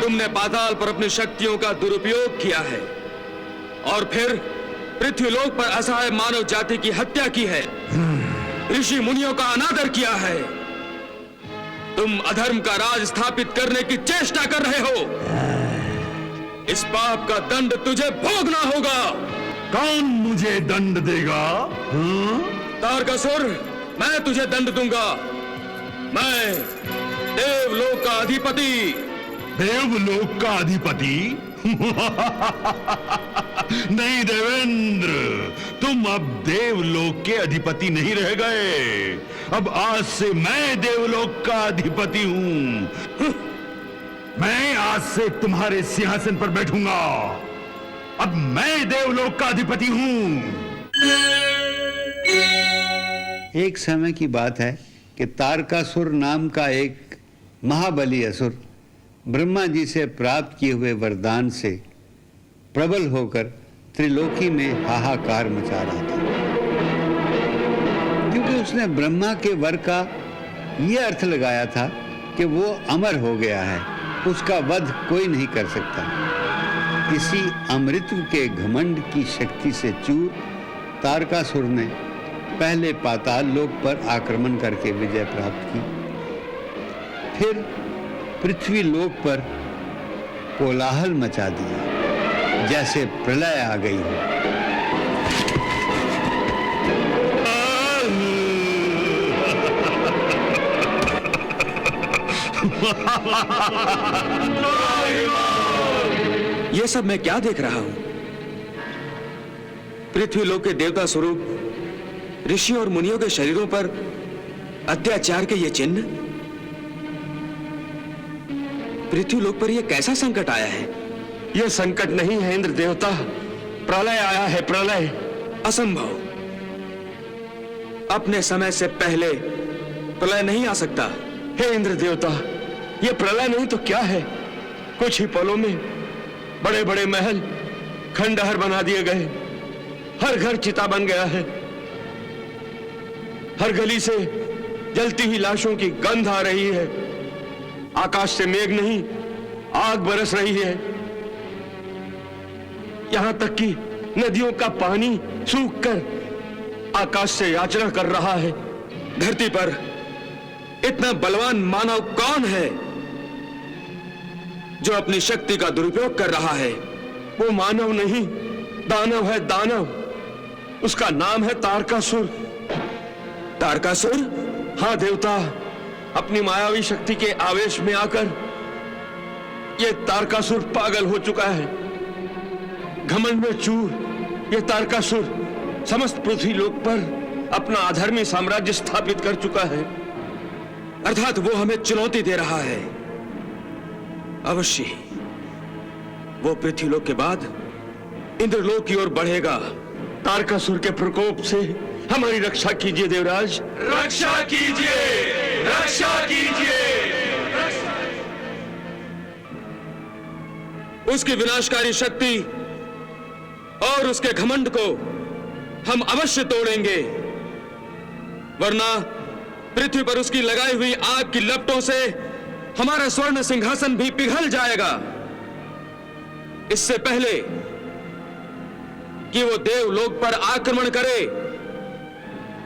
तुमने पाताल पर अपनी शक्तियों का दुरुपयोग किया है और फिर पृथ्वीलोक पर असहाय मानव जाति की हत्या की है, ऋषि मुनियों का अनादर किया है। तुम अधर्म का राज स्थापित करने की चेष्टा कर रहे हो। इस पाप का दंड तुझे भोगना होगा। कौन मुझे दंड देगा? तारकासुर, मैं तुझे दंड दूंगा। मैं देवलोक का अधिपति। देवलोक का अधिपति? नहीं देवेंद्र, तुम अब देवलोक के अधिपति नहीं रह गए। अब आज से मैं देवलोक का अधिपति हूं। मैं आज से तुम्हारे सिंहासन पर बैठूंगा। अब मैं देवलोक का अधिपति हूं। एक समय की बात है कि तारकासुर नाम का एक महाबली असुर ब्रह्मा जी से प्राप्त किए हुए वरदान से प्रबल होकर त्रिलोकी में हाहाकार मचा रहा था, क्योंकि उसने ब्रह्मा के वर का यह अर्थ लगाया था कि वो अमर हो गया है, उसका वध कोई नहीं कर सकता। इसी अमृतत्व के घमंड की शक्ति से चूर तारकासुर ने पहले पाताल लोक पर आक्रमण करके विजय प्राप्त की, फिर पृथ्वी लोक पर कोलाहल मचा दिया जैसे प्रलय आ गई हो। ये सब मैं क्या देख रहा हूं? पृथ्वीलोक के देवता स्वरूप ऋषियों और मुनियों के शरीरों पर अत्याचार के ये चिन्ह। पृथ्वीलोक पर यह कैसा संकट आया है? यह संकट नहीं है इंद्र देवता, प्रलय आया है, प्रलय। असंभव। अपने समय से पहले प्रलय नहीं आ सकता। हे इंद्र देवता, यह प्रलय नहीं तो क्या है? कुछ ही पलों में बड़े बड़े महल खंडहर बना दिए गए, हर घर चिता बन गया है, हर गली से जलती हुई लाशों की गंध आ रही है, आकाश से मेघ नहीं आग बरस रही है, यहां तक कि नदियों का पानी सूखकर आकाश से याचना कर रहा है। धरती पर इतना बलवान मानव कौन है जो अपनी शक्ति का दुरुपयोग कर रहा है? वो मानव नहीं, दानव है, दानव। उसका नाम है तारकासुर। तारकासुर? हाँ देवता, अपनी मायावी शक्ति के आवेश में आकर यह तारकासुर पागल हो चुका है। घमंड में चूर यह तारकासुर समस्त पृथ्वी लोक पर अपना अधर्मी साम्राज्य स्थापित कर चुका है। अर्थात वो हमें चुनौती दे रहा है। अवश्य वो पृथ्वीलोक के बाद इंद्रलोक की ओर बढ़ेगा। तारकासुर के प्रकोप से हमारी रक्षा कीजिए देवराज। रक्षा कीजिए, रक्षा कीजिए। उसकी विनाशकारी शक्ति और उसके घमंड को हम अवश्य तोड़ेंगे, वरना पृथ्वी पर उसकी लगाई हुई आग की लपटों से हमारा स्वर्ण सिंहासन भी पिघल जाएगा। इससे पहले कि वो देवलोक पर आक्रमण करे,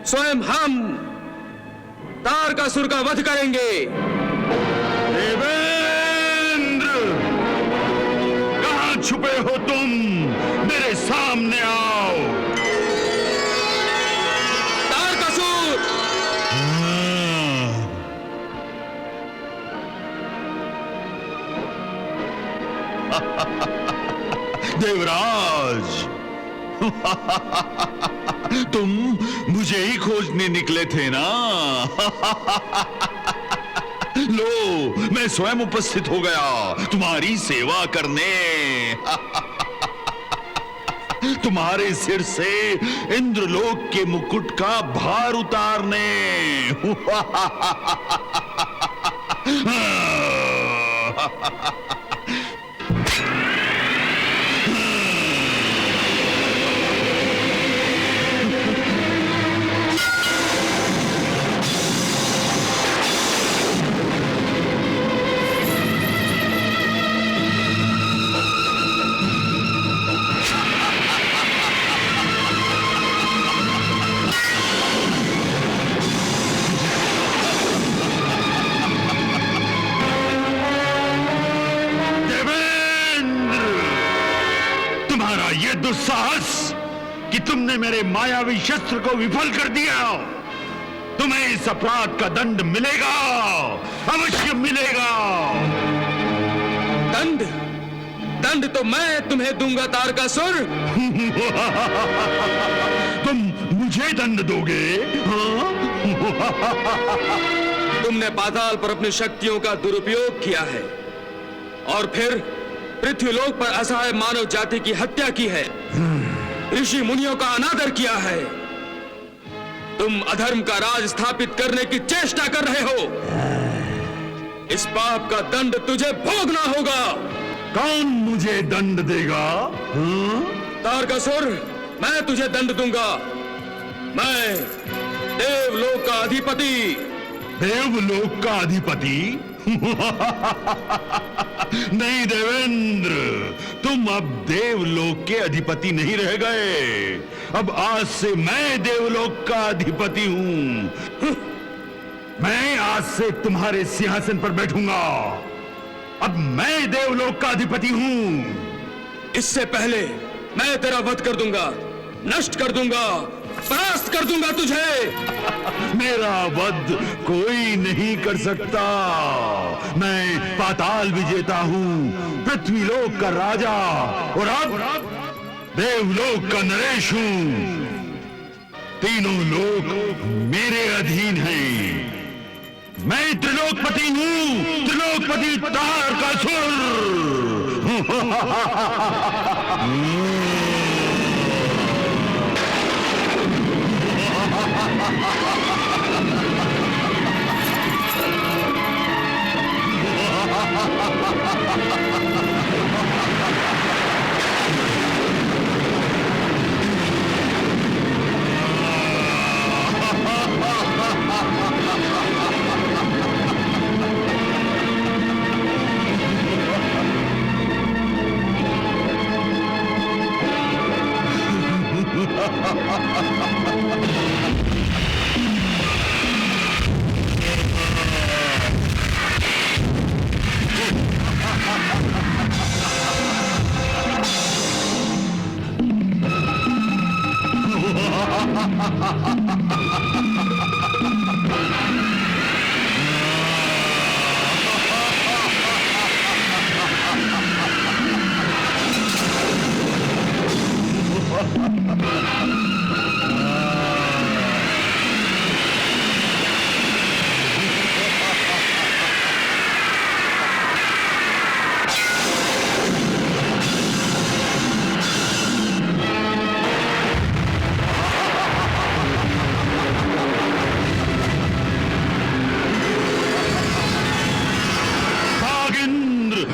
स्वयं हम तारकासुर का वध करेंगे। देवेंद्र, कहां छुपे हो तुम? मेरे सामने आओ। तारकासुर! देवराज, तुम मुझे ही खोजने निकले थे ना? लो, मैं स्वयं उपस्थित हो गया तुम्हारी सेवा करने। तुम्हारे सिर से इंद्रलोक के मुकुट का भार उतारने। दुस्साहस कि तुमने मेरे मायावी शस्त्र को विफल कर दिया। तुम्हें इस अपराध का दंड मिलेगा, अवश्य मिलेगा। दंड? दंड तो मैं तुम्हें दूंगा तारकासुर। तुम मुझे दंड दोगे? हाँ? तुमने पाताल पर अपनी शक्तियों का दुरुपयोग किया है और फिर पृथ्वीलोक पर असहाय मानव जाति की हत्या की है, ऋषि मुनियों का अनादर किया है। तुम अधर्म का राज स्थापित करने की चेष्टा कर रहे हो। इस पाप का दंड तुझे भोगना होगा। कौन मुझे दंड देगा? हाँ? तारकासुर, मैं तुझे दंड दूंगा। मैं देवलोक का अधिपति। देवलोक का अधिपति? नहीं देवेंद्र, तुम अब देवलोक के अधिपति नहीं रह गए। अब आज से मैं देवलोक का अधिपति हूं। मैं आज से तुम्हारे सिंहासन पर बैठूंगा। अब मैं देवलोक का अधिपति हूं। इससे पहले मैं तेरा वध कर दूंगा, नष्ट कर दूंगा, परास्त कर दूंगा तुझे। मेरा वध कोई नहीं कर सकता। मैं पाताल विजेता हूँ, पृथ्वीलोक का राजा और अब देवलोक का नरेश हूँ। तीनों लोक मेरे अधीन हैं। मैं त्रिलोकपति हूँ, त्रिलोकपति तारकासुर।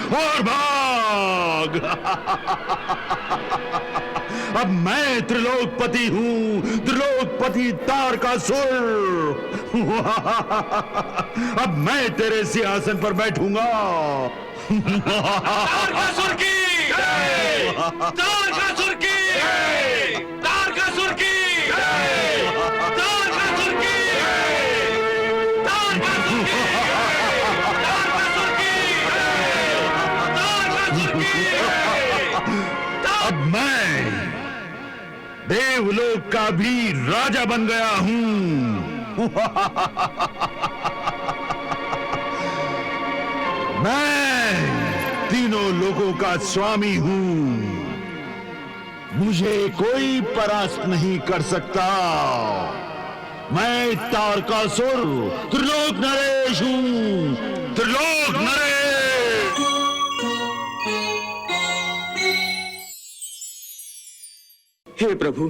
और भाग। अब मैं त्रिलोकपति हूँ, त्रिलोकपति तारकासुर। अब मैं तेरे सिंहासन पर बैठूंगा। तारकासुर की जय! तारकासुर की जय! तारकासुर की जय! तारकासुर की जय! तारकासुर की अब मैं देवलोक का भी राजा बन गया हूं। मैं तीनों लोगों का स्वामी हूं। मुझे कोई परास्त नहीं कर सकता। मैं तारकासुर त्रिलोक नरेश हूं। त्रिलोक नरेश। हे प्रभु,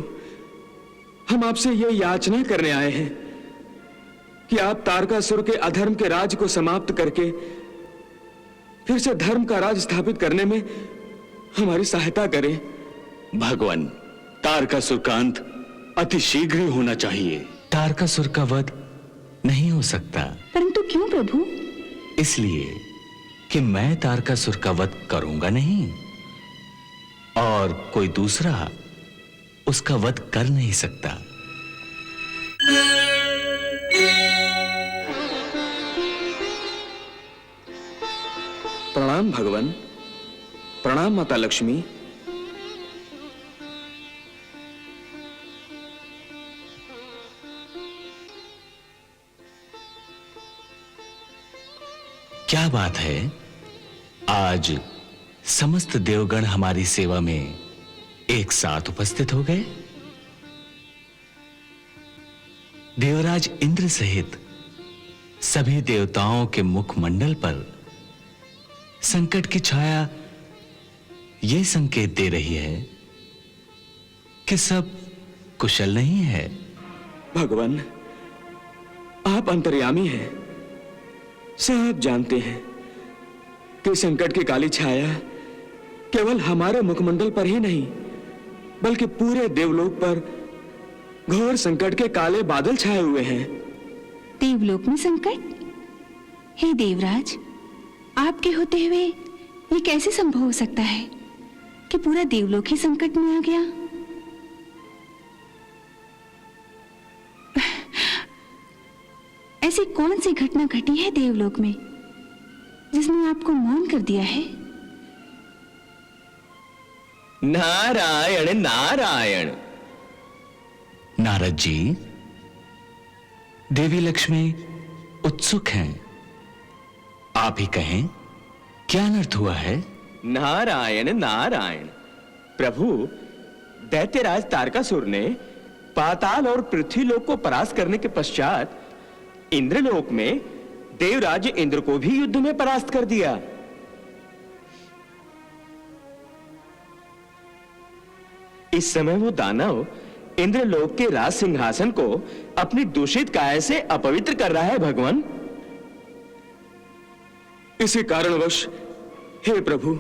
हम आपसे ये याचना करने आए हैं कि आप तारकासुर के अधर्म के राज को समाप्त करके फिर से धर्म का राज स्थापित करने में हमारी सहायता करें। भगवान, तारकासुर का अंत अति शीघ्र ही होना चाहिए। तारकासुर का वध नहीं हो सकता। परंतु क्यों प्रभु? इसलिए कि मैं तारकासुर का वध करूंगा नहीं और कोई दूसरा उसका वध कर नहीं सकता। प्रणाम भगवान, प्रणाम माता लक्ष्मी। क्या बात है, आज समस्त देवगण हमारी सेवा में एक साथ उपस्थित हो गए। देवराज इंद्र सहित सभी देवताओं के मुखमंडल पर संकट की छाया यह संकेत दे रही है कि सब कुशल नहीं है। भगवान, आप अंतर्यामी हैं, सब जानते हैं कि संकट की काली छाया केवल हमारे मुखमंडल पर ही नहीं बल्कि पूरे देवलोक पर घोर संकट के काले बादल छाए हुए हैं। देवलोक में संकट? हे देवराज, आपके होते हुए ये कैसे संभव हो सकता है कि पूरा देवलोक ही संकट में आ गया? ऐसी कौन सी घटना घटी है देवलोक में जिसने आपको मौन कर दिया है? नारायण नारायण। नारद जी, देवी लक्ष्मी उत्सुक हैं, आप ही कहें क्या अनर्थ हुआ है? नारायण नारायण। प्रभु, दैत्यराज तारकासुर ने पाताल और पृथ्वीलोक को परास्त करने के पश्चात इंद्रलोक में देवराज इंद्र को भी युद्ध में परास्त कर दिया। इस समय वो दानव इंद्रलोक के राज सिंहासन को अपनी दूषित काया से अपवित्र कर रहा है। भगवान, इसी कारणवश हे प्रभु,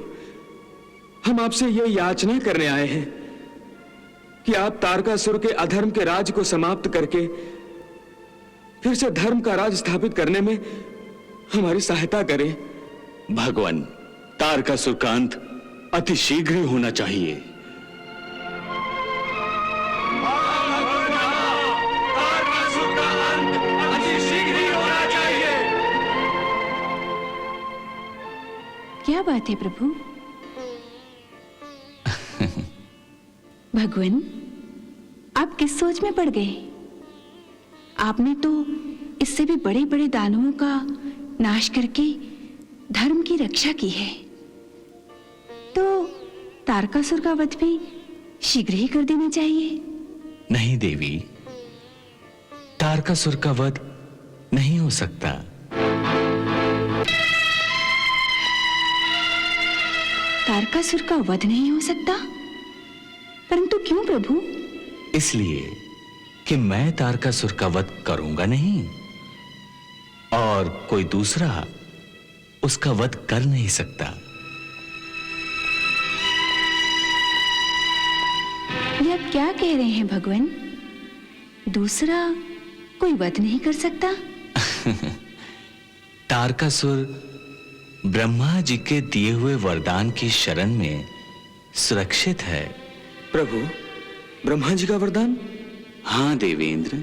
हम आपसे यह याचना करने आए हैं कि आप तारकासुर के अधर्म के राज को समाप्त करके फिर से धर्म का राज स्थापित करने में हमारी सहायता करें। भगवान, तारकासुर का अंत अति शीघ्र ही होना चाहिए। क्या बात है प्रभु? भगवान, आप किस सोच में पड़ गए? आपने तो इससे भी बड़े बड़े दानवों का नाश करके धर्म की रक्षा की है, तो तारकासुर का वध भी शीघ्र ही कर देना चाहिए। नहीं देवी, तारकासुर का वध नहीं हो सकता। तारकासुर का वध नहीं हो सकता? परंतु क्यों प्रभु? इसलिए कि मैं तारकासुर का वध करूंगा नहीं और कोई दूसरा उसका वध कर नहीं सकता। ये आप क्या कह रहे हैं भगवान? दूसरा कोई वध नहीं कर सकता? तारकासुर ब्रह्मा जी के दिए हुए वरदान की शरण में सुरक्षित है। प्रभु, ब्रह्मा जी का वरदान? हाँ देवेंद्र,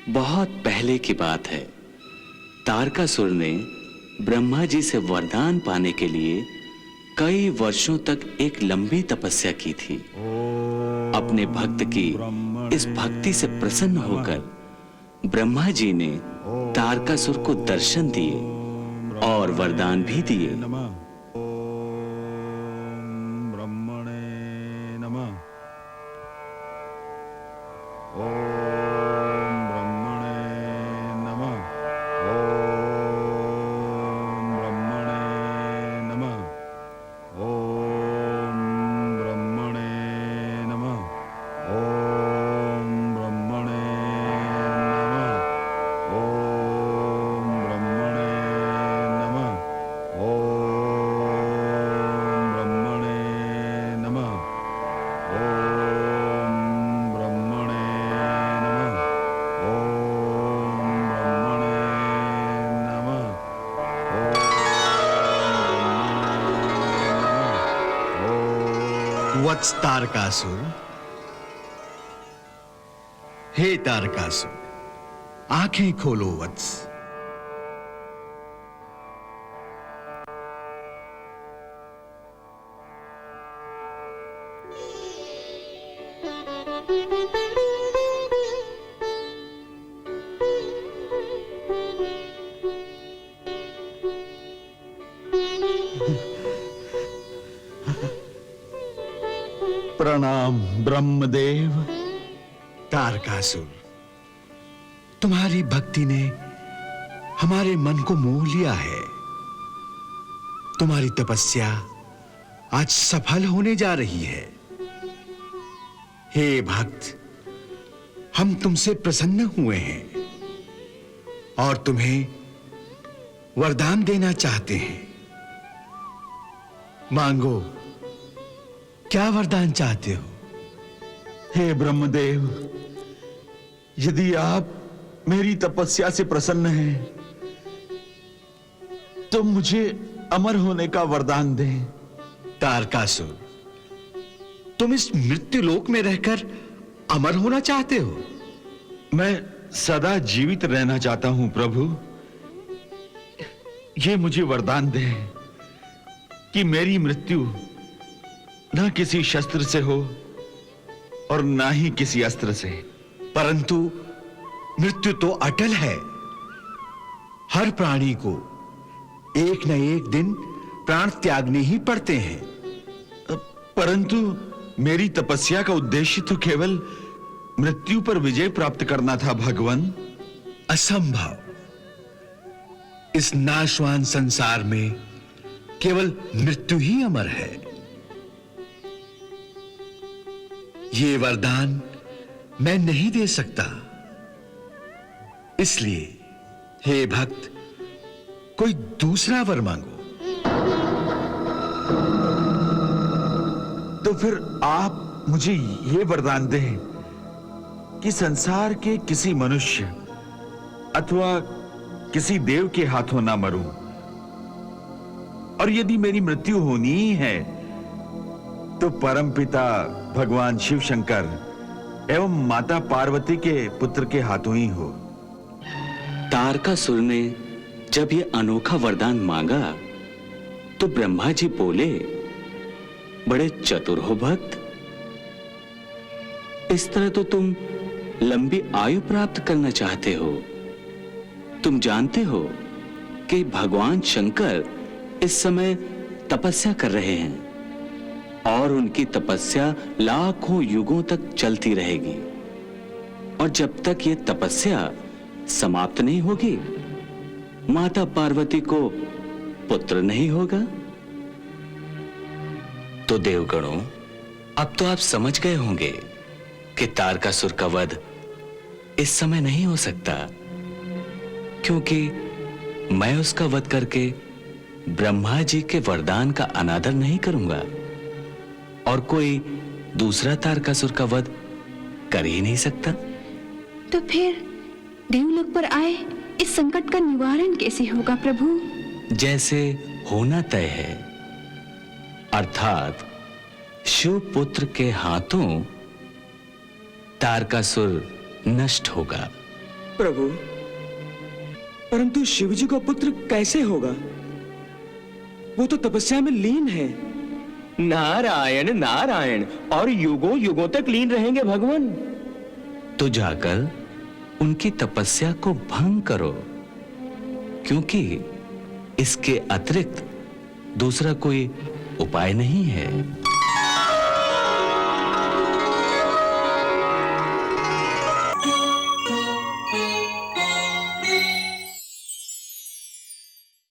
बहुत पहले की बात है। तारकासुर ने ब्रह्मा जी से वरदान पाने के लिए कई वर्षों तक एक लंबी तपस्या की थी। अपने भक्त की इस भक्ति से प्रसन्न होकर ब्रह्मा जी ने तारकासुर को दर्शन दिए और वरदान भी दिए। वत्स तारकासुर, हे तारकासुर, आंखें खोलो वत्स। प्रणाम ब्रह्मदेव। तारकासुर, तुम्हारी भक्ति ने हमारे मन को मोह लिया है। तुम्हारी तपस्या आज सफल होने जा रही है। हे भक्त, हम तुमसे प्रसन्न हुए हैं और तुम्हें वरदान देना चाहते हैं। मांगो, क्या वरदान चाहते हो? हे ब्रह्मदेव, यदि आप मेरी तपस्या से प्रसन्न हैं, तो मुझे अमर होने का वरदान दें। तारकासुर, तुम इस मृत्यु लोक में रहकर अमर होना चाहते हो? मैं सदा जीवित रहना चाहता हूं प्रभु। ये मुझे वरदान दें कि मेरी मृत्यु ना किसी शस्त्र से हो और ना ही किसी अस्त्र से। परंतु मृत्यु तो अटल है। हर प्राणी को एक न एक दिन प्राण त्यागने ही पड़ते हैं। परंतु मेरी तपस्या का उद्देश्य तो केवल मृत्यु पर विजय प्राप्त करना था भगवान। असंभव। इस नाशवान संसार में केवल मृत्यु ही अमर है। ये वरदान मैं नहीं दे सकता। इसलिए हे भक्त, कोई दूसरा वर मांगो। तो फिर आप मुझे ये वरदान दें कि संसार के किसी मनुष्य अथवा किसी देव के हाथों ना मरूं, और यदि मेरी मृत्यु होनी ही है तो परमपिता भगवान शिव शंकर एवं माता पार्वती के पुत्र के हाथों ही हो। तारकासुर ने जब ये अनोखा वरदान मांगा तो ब्रह्मा जी बोले, बड़े चतुर हो भक्त। इस तरह तो तुम लंबी आयु प्राप्त करना चाहते हो। तुम जानते हो कि भगवान शंकर इस समय तपस्या कर रहे हैं और उनकी तपस्या लाखों युगों तक चलती रहेगी, और जब तक ये तपस्या समाप्त नहीं होगी, माता पार्वती को पुत्र नहीं होगा। तो देवगणों, अब तो आप समझ गए होंगे कि तारकासुर का वध इस समय नहीं हो सकता, क्योंकि मैं उसका वध करके ब्रह्मा जी के वरदान का अनादर नहीं करूंगा और कोई दूसरा तारकासुर का वध कर ही नहीं सकता। तो फिर देवलोक पर आए इस संकट का निवारण कैसे होगा प्रभु? जैसे होना तय है, अर्थात शिव पुत्र के हाथों तारकासुर नष्ट होगा। प्रभु, परंतु शिवजी का पुत्र कैसे होगा? वो तो तपस्या में लीन है। नारायण नारायण, और युगों युगों तक लीन रहेंगे भगवान। तो जाकर उनकी तपस्या को भंग करो, क्योंकि इसके अतिरिक्त दूसरा कोई उपाय नहीं है।